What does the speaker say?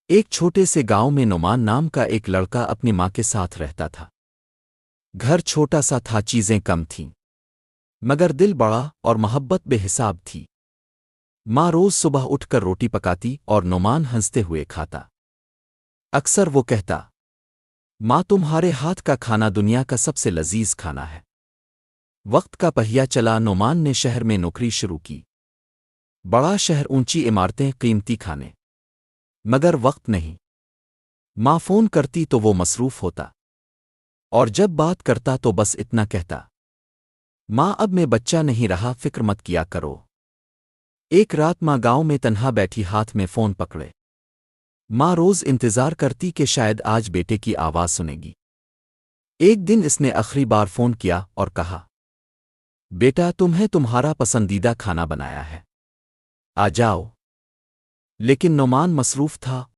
ایک چھوٹے سے گاؤں میں نعمان نام کا ایک لڑکا اپنی ماں کے ساتھ رہتا تھا۔ گھر چھوٹا سا تھا، چیزیں کم تھیں، مگر دل بڑا اور محبت بے حساب تھی۔ ماں روز صبح اٹھ کر روٹی پکاتی اور نعمان ہنستے ہوئے کھاتا۔ اکثر وہ کہتا، ماں تمہارے ہاتھ کا کھانا دنیا کا سب سے لذیذ کھانا ہے۔ وقت کا پہیا چلا، نعمان نے شہر میں نوکری شروع کی۔ بڑا شہر، اونچی عمارتیں، قیمتی کھانے، مگر وقت نہیں۔ ماں فون کرتی تو وہ مصروف ہوتا، اور جب بات کرتا تو بس اتنا کہتا، ماں اب میں بچہ نہیں رہا، فکر مت کیا کرو۔ ایک رات ماں گاؤں میں تنہا بیٹھی، ہاتھ میں فون پکڑے۔ ماں روز انتظار کرتی کہ شاید آج بیٹے کی آواز سنے گی۔ ایک دن اس نے آخری بار فون کیا اور کہا، بیٹا تمہیں تمہارا پسندیدہ کھانا بنایا ہے، آ جاؤ۔ لیکن نعمان مصروف تھا،